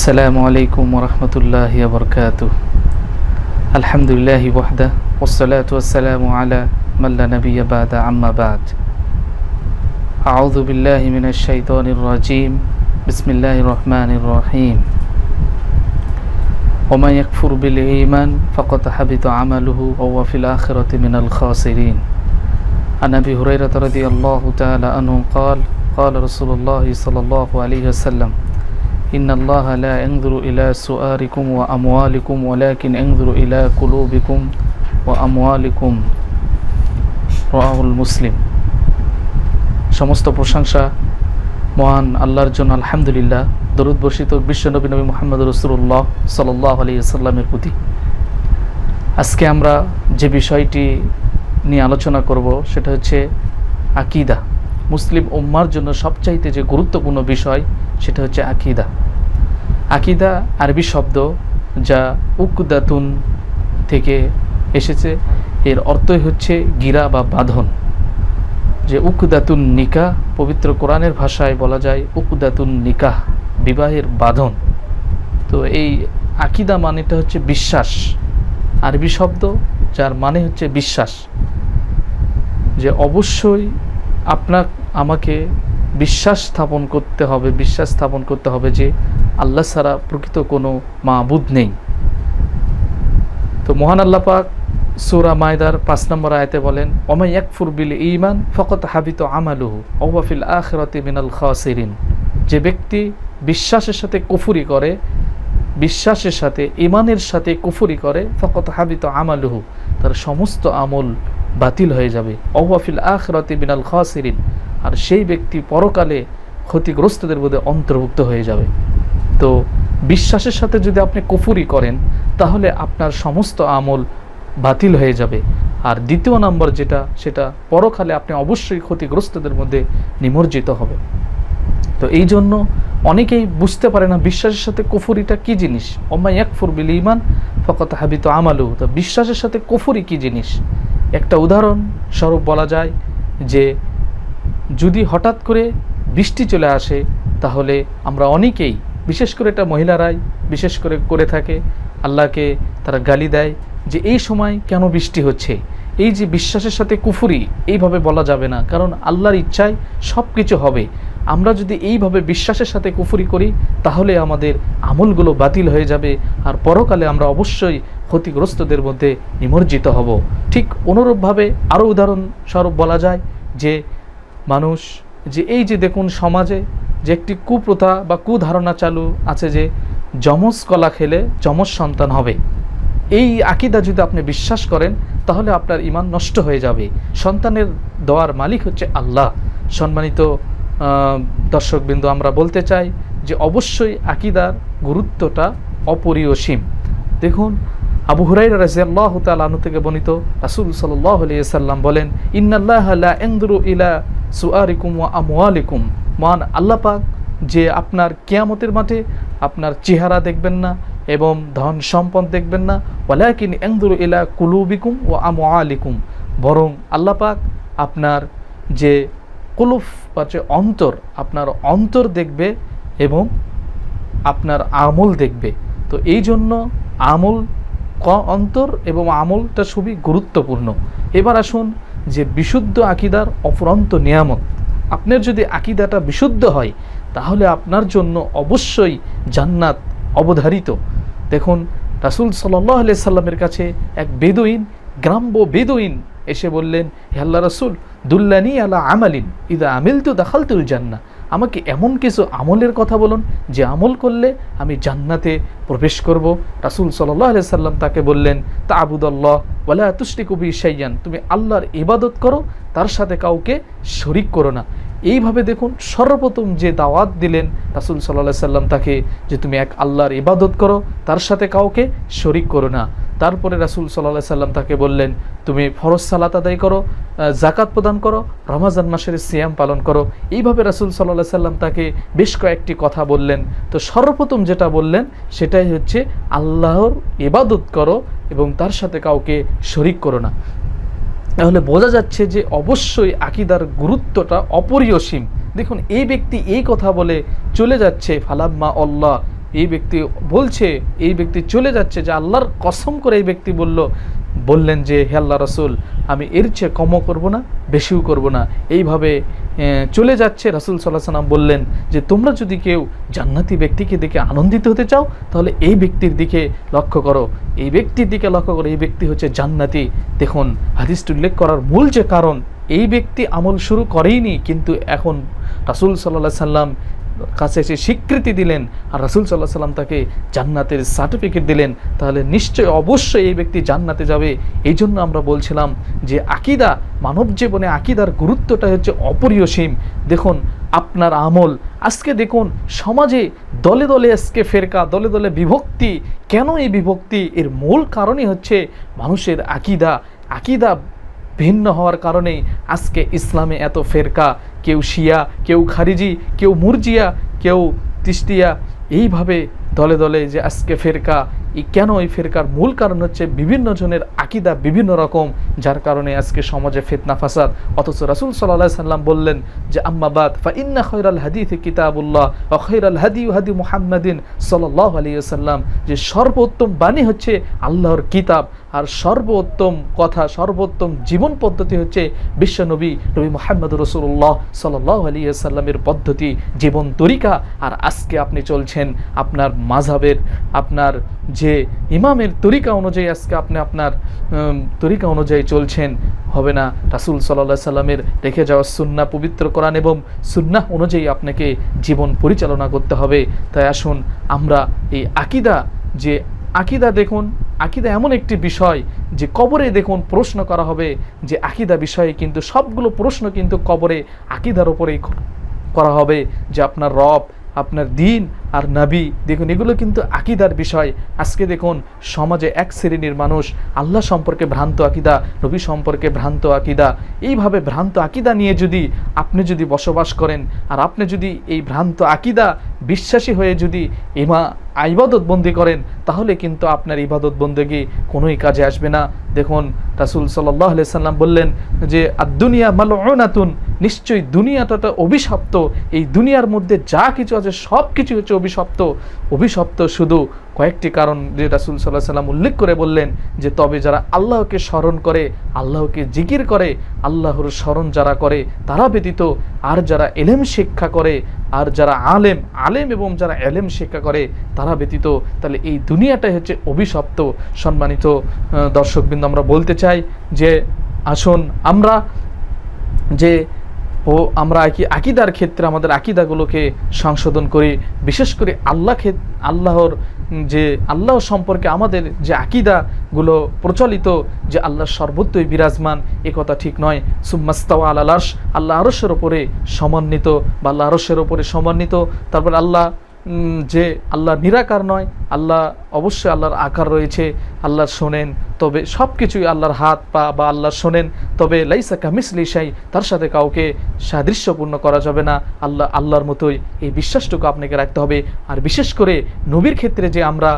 আসসালামু আলাইকুম ওয়া রাহমাতুল্লাহি ওয়া বারাকাতুহু। আলহামদুলিল্লাহি ওয়াহদা ওয়াসসালাতু ওয়াসসালামু আলা মান লা নাবিয়্যা বা'দা আম্মা বা'দ। আউযু বিল্লাহি মিনাশ শাইতানির রাজীম। বিসমিল্লাহির রহমানির রহিম। ওয়া মান ইয়াকফুর বিল ঈমান ফাকাদ হাবিতা আমালুহু ওয়া হুয়া ফিল আখিরাতি মিনাল খাসিরিন। আন আবি হুরায়রা রাদিয়াল্লাহু তাআলা আনহু قال قال رسول الله صلى الله عليه وسلم إن الله لا ينظر إلى سؤاركم وأموالكم ولكن ينظر إلى قلوبكم وأموالكم رواه المسلم। সমস্ত প্রশংসা মহান আল্লাহর জন্য, আলহামদুলিল্লাহ। দরুদ বর্ষিত বিশ্বনবী নবী মুহাম্মদ রাসূলুল্লাহ সাল্লাল্লাহু আলাইহি ওয়াসাল্লামের প্রতি। আজকে আমরা যে বিষয়টি নিয়ে আলোচনা করব সেটা হচ্ছে আকীদা। মুসলিম উম্মার জন্য সবচাইতে যে গুরুত্বপূর্ণ বিষয় সেটা হচ্ছে আকীদা। আকীদা আরবি শব্দ, যা উকদাতুন থেকে এসেছে। এর অর্থই হচ্ছে গিরা বা বাঁধন। যে উকদাতুন নিকাহ, পবিত্র কোরআনের ভাষায় বলা যায় উকদাতুন নিকাহ, বিবাহের বাঁধন। তো এই আকীদা মানেটা হচ্ছে বিশ্বাস, আরবি শব্দ যার মানে হচ্ছে বিশ্বাস। যে অবশ্যই আপনার আমাকে বিশ্বাস স্থাপন করতে হবে যে আল্লাহ ছাড়া প্রকৃত কোনো মাবুদ নেই। তো মহান আল্লাহ পাক সূরা মায়দার ৫ নম্বর আয়াতে বলেন, ওয়া ইয়াকফুর বিল ঈমান ফাকাদ হাবিতা আমালুহু ওয়া হুয়া ফিল আখিরাতি মিনাল খাসিরিন। যে ব্যক্তি বিশ্বাসের সাথে কুফরি করে, বিশ্বাসের সাথে ঈমানের সাথে কুফরি করে, ফাকাদ হাবিতা আমালুহু, তার সমস্ত আমল বাতিল হয়ে যাবে। ওয়া হুয়া ফিল আখিরাতি মিনাল খাসিরিন, আর সেই ব্যক্তি পরকালে ক্ষতিগ্রস্তদের মধ্যে অন্তর্ভুক্ত হয়ে যাবে। তো বিশ্বাসের সাথে যদি আপনি কুফরি করেন তাহলে আপনার সমস্ত আমল বাতিল হয়ে যাবে। আর দ্বিতীয় নম্বর যেটা, সেটা পরকালে আপনি অবশ্যই ক্ষতিগ্রস্তদের মধ্যে নিমজ্জিত হবে। তো এই জন্য অনেকেই বুঝতে পারে না বিশ্বাসের সাথে কুফরিটা কি জিনিস। ওয়া মান ইয়াকফুর বিল ঈমান ফাকাদ হাবিতা আমালুহু। তো বিশ্বাসের সাথে কুফরি কি জিনিস, একটা উদাহরণ স্বরূপ বলা যায় যে যদি হঠাৎ করে বৃষ্টি চলে আসে তাহলে আমরা অনেকেই, বিশেষ করে এটা মহিলারাই বিশেষ করে থাকে, আল্লাহকে তারা গালি দেয় যে এই সময় কেন বৃষ্টি হচ্ছে। এই যে বিশ্বাসের সাথে কুফরি, এইভাবে বলা যাবে না, কারণ আল্লাহর ইচ্ছায় সব কিছু হবে। আমরা যদি এইভাবে বিশ্বাসের সাথে কুফরি করি তাহলে আমাদের আমলগুলো বাতিল হয়ে যাবে, আর পরকালে আমরা অবশ্যই ক্ষতিগ্রস্তদের মধ্যে নিমজ্জিত হব। ঠিক অনুরূপভাবে আরও উদাহরণস্বরূপ বলা যায় যে মানুষ, যে এই যে দেখুন সমাজে যে একটি কুপ্রথা বা কুধারণা চালু আছে যে যমজ কলা খেলে যমজ সন্তান হবে। এই আকীদা যদি আপনি বিশ্বাস করেন তাহলে আপনার ঈমান নষ্ট হয়ে যাবে। সন্তানের দেওয়ার মালিক হচ্ছে আল্লাহ। সম্মানিত দর্শকবৃন্দ, আমরা বলতে চাই যে অবশ্যই আকীদার গুরুত্বটা অপরিসীম। দেখুন, আবু হুরায়রা রাদিয়াল্লাহু তাআলা আনহু থেকে বর্ণিত, রাসূল সাল্লাল্লাহু আলাইহি ওয়াসাল্লাম বলেন, ইন্নাল্লাহা লা ইয়ানজুরু ইলা সুআরিকুম ওয়া আমওয়ালিকুম। মহান আল্লাহ পাক যে আপনার কিয়ামতের মাঠে আপনার চেহারা দেখবেন না এবং ধন সম্পদ দেখবেন না, ওয়ালাকিন ইয়ানজুরু ইলা কুলুবিকুম ওয়া আমওয়ালিকুম, বরং আল্লাহ পাক আপনার যে কুলুব বা যে অন্তর, আপনার অন্তর দেখবে এবং আপনার আমল দেখবে। তো এই জন্য আমল, অন্তর এবং আমলটা খুবই গুরুত্বপূর্ণ। এবার আসুন যে বিশুদ্ধ আকীদার অফুরন্ত নিয়ামত। আপনার যদি আকীদাটা বিশুদ্ধ হয় তাহলে আপনার জন্য অবশ্যই জান্নাত অবধারিত। দেখুন, রাসূল সাল্লাল্লাহু আলাইহি সাল্লামের কাছে এক বেদুইন, গ্রাম্য বেদুইন এসে বললেন, হে আল্লাহর রাসূল, দুল্লানি আলা আমালিন ইযা আমিলতু দাখালতুল জান্নাহ। আমাকে এমন কিছু আমলের কথা বলুন যে আমল করলে আমি জান্নাতে প্রবেশ করব। রাসূল সাল্লাল্লাহু আলাইহি সাল্লাম তাকে বললেন, তা'বুদাল্লাহ ওয়া লা তুশরিকু বিহি শাইয়ান, তুমি আল্লাহর ইবাদত করো, তার সাথে কাউকে শরীক করো না। এইভাবে দেখুন, সর্বপ্রথম যে দাওয়াত দিলেন রাসূল সাল্লাল্লাহু আলাইহি সাল্লাম তাকে, যে তুমি এক আল্লাহর ইবাদত করো, তার সাথে কাউকে শরীক করো না। তারপরে রাসূল সাল্লাল্লাহু আলাইহি সাল্লাম তাকে বললেন, তুমি ফরজ সালাত আদায় করো, যাকাত প্রদান করো, রমজান মাসের সিয়াম পালন করো। এইভাবে রাসূল সাল্লাল্লাহু আলাইহি সাল্লাম তাকে বেশ কয়েকটি কথা বললেন। তো সর্বপ্রথম যেটা বললেন সেটাই হচ্ছে আল্লাহর ইবাদত করো এবং তার সাথে কাউকে শরীক করো না। তাহলে বোঝা যাচ্ছে যে অবশ্যই আকীদার গুরুত্বটা অপরিসীম। দেখুন, এই ব্যক্তি এই কথা বলে চলে যাচ্ছে, ফালাম্মা আল্লাহ এই ব্যক্তি বলছে, এই ব্যক্তি চলে যাচ্ছে, যে আল্লাহর কসম করে এই ব্যক্তি বললেন যে হে আল্লাহ রাসূল, আমি এর চেয়ে কমও করব না, বেশিও করব না। এইভাবে চলে যাচ্ছে। রাসূল সাল্লাল্লাহু আলাইহি ওয়াসাল্লাম বললেন যে তোমরা যদি কেউ জান্নাতি ব্যক্তিকে দেখে আনন্দিত হতে চাও, তাহলে এই ব্যক্তির দিকে লক্ষ্য করো, এই ব্যক্তির দিকে লক্ষ্য করো, এই ব্যক্তি হচ্ছে জান্নাতি। দেখুন হাদিসটি উল্লেখ করার মূল যে কারণ, এই ব্যক্তি আমল শুরু করেইনি, কিন্তু এখন রাসূল সাল্লাল্লাহু আলাইহি ওয়াসাল্লাম কাছে এসে স্বীকৃতি দিলেন, আর রাসূল সাল্লাল্লাহু আলাইহি ওয়াসাল্লাম তাকে জান্নাতের সার্টিফিকেট দিলেন, তাহলে নিশ্চয় অবশ্যই এই ব্যক্তি জান্নাতে যাবে। এই জন্য আমরা বলছিলাম যে আকীদা, মানব জীবনে আকীদার গুরুত্বটা হচ্ছে অপরিসীম। দেখুন আপনার আমল, আজকে দেখুন সমাজে দলে দলে আজকে ফেরকা, দলে দলে বিভক্তি। কেন এই বিভক্তি? এর মূল কারণই হচ্ছে মানুষের আকীদা ভিন্ন হওয়ার কারণেই আজকে ইসলামে এত ফেরকা, কেউ শিয়া, কেউ খারিজি, কেউ মুরজিয়া, কেউ তিস্তিয়া, এইভাবে দলে দলে যে আজকে ফেরকা। কেন এই ফেরকার মূল কারণ হচ্ছে বিভিন্ন জনের আকীদা বিভিন্ন রকম, যার কারণে আজকে সমাজে ফিতনা ফাসাদ। অথচ রাসূল সাল্লাল্লাহু আলাইহি সাল্লাম বললেন যে আম্মা বাদ ফা ইন্না খায়রাল হাদিসি কিতাবুল্লাহ ওয়া খায়রাল হাদি হাদি মুহাম্মাদিন সাল্লাল্লাহু আলাইহি ওয়াসাল্লাম, যে সর্বোত্তম বাণী হচ্ছে আল্লাহর কিতাব, আর সর্বোত্তম কথা, সর্বোত্তম জীবন পদ্ধতি হচ্ছে বিশ্বনবী নবী মুহাম্মদ রাসূলুল্লাহ সাল্লাল্লাহু আলাইহি ওয়াসাল্লামের পদ্ধতি, জীবন তরিকা। আর আজকে আপনি চলছেন আপনার মাযহাবের, আপনার যে ইমামের তরিকা অনুযায়ী, আজকে আপনি আপনার তরিকা অনুযায়ী চলছেন, হবে না। রাসূল সাল্লাল্লাহু আলাইহি সাল্লামের রেখে যাওয়া সুন্নাহ, পবিত্র কোরআন এবং সুন্নাহ অনুযায়ী আপনাকে জীবন পরিচালনা করতে হবে। তাই আসুন আমরা এই আকীদা দেখুন, আকীদা এমন একটি বিষয় যে কবরে দেখুন প্রশ্ন করা হবে, যে আকীদা বিষয়ে কিন্তু সবগুলো প্রশ্ন কিন্তু কবরে আকীদার উপরেই করা হবে, যে আপনার রব, আপনার দিন আর নবী, দেখুন এগুলো কিন্তু আকীদার বিষয়। আজকে দেখুন সমাজে এক শ্রেণীর মানুষ আল্লাহ সম্পর্কে ভ্রান্ত আকীদা, নবী সম্পর্কে ভ্রান্ত আকীদা, এইভাবে ভ্রান্ত আকীদা নিয়ে আপনি যদি বসবাস করেন, আর আপনি যদি এই ভ্রান্ত আকীদা বিশ্বাসী হয়ে যদি ইবাদত বন্দি করেন, তাহলে কিন্তু আপনার ইবাদত বন্দেগী কোনোই কাজে আসবে না। দেখুন রাসূল সাল্লাল্লাহু আলাইহি সাল্লাম বললেন যে আদ-দুনিয়া মালউনাতুন, নিশ্চয়ই দুনিয়াটা অভিশপ্ত। এই দুনিয়ার মধ্যে যা কিছু আছে সব কিছু হচ্ছে অভিশপ্ত শুধু কয়েকটি কারণ যে রাসূল সাল্লাল্লাহু আলাইহি সাল্লাম উল্লেখ করে বললেন যে তবে যারা আল্লাহকে স্মরণ করে, আল্লাহকে জিকির করে, আল্লাহর স্মরণ যারা করে তারা ব্যতীত, আর যারা ইলম শিক্ষা করে, আর যারা আলেম এবং যারা ইলম শিক্ষা করে তারা ব্যতীত, তাহলে এই দুনিয়াটাই হচ্ছে অভিশপ্ত। সম্মানিত দর্শকবৃন্দ, আমরা বলতে চাই যে আসুন আমরা আকীদার ক্ষেত্রে আমাদের আকীদাগুলোকে সংশোধন করি। বিশেষ করে আল্লাহ সম্পর্কে আমাদের যে আকীদাগুলো প্রচলিত, যে আল্লাহ সর্বত্রই বিরাজমান, এ কথা ঠিক নয়। সুম্মাস্তাওয়া আলাল আরশ, আল্লাহ আরশের উপরে সমন্বিত, বা আল্লাহ আরশের উপরে সমন্বিত। তারপর আল্লাহ নিরাকার নয়, আল্লাহ অবশ্যই আল্লাহর আকার রয়েছে, আল্লাহ শোনেন, তবে সব কিছুই আল্লাহর হাত পা বা আল্লাহ শোনেন, তবে লাইসা কামিসলি শাই, তার সাথে কাউকে সাদৃশ্যপূর্ণ করা যাবে না, আল্লাহর মতোই। এই বিশ্বাসটুকু আপনাকে রাখতে হবে। আর বিশেষ করে নবীর ক্ষেত্রে যে আমরা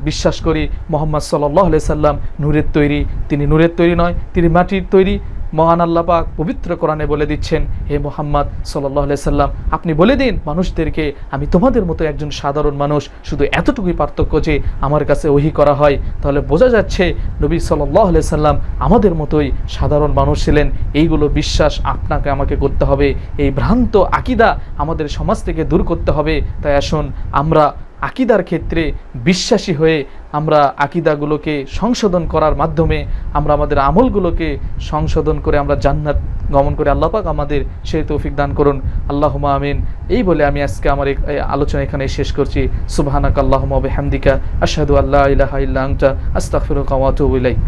বিশ্বাস করি মুহাম্মদ সাল্লাল্লাহু আলাইহি সাল্লাম নূরের তৈরি, তিনি নূরের তৈরি নয়, তিনি মাটির তৈরি। মহান আল্লাহ পাক পবিত্র কোরআনে বলে দিচ্ছেন, হে মুহাম্মদ সাল্লাল্লাহু আলাইহি সাল্লাম, আপনি বলে দিন মানুষদেরকে আমি তোমাদের মতো একজন সাধারণ মানুষ, শুধু এতটুকুই পার্থক্য যে আমার কাছে ওহী করা হয়। তাহলে বোঝা যাচ্ছে নবী সাল্লাল্লাহু আলাইহি সাল্লাম আমাদের মতোই সাধারণ মানুষ ছিলেন। এইগুলো বিশ্বাস আপনাকে আমাকে করতে হবে। এই ভ্রান্ত আকীদা আমাদের সমাজ থেকে দূর করতে হবে। তাই আসুন আমরা আকীদার ক্ষেত্রে বিশ্বাসী হয়ে আমরা আকীদাগুলোকে সংশোধন করার মাধ্যমে আমরা আমাদের আমলগুলোকে সংশোধন করে আমরা জান্নাত গমন করে আল্লাহ পাক আমাদের সেই তৌফিক দান করুন। আল্লাহুম্মা আমিন। এই বলে আমি আজকে আমার এই আলোচনা এখানে শেষ করছি। সুবহানাকাল্লাহুম্মা ওয়া বিহামদিকা আশহাদু আল্লা ইলাহা ইল্লা আনতা আস্তাগফিরুকা ওয়া আতুবু ইলাইক।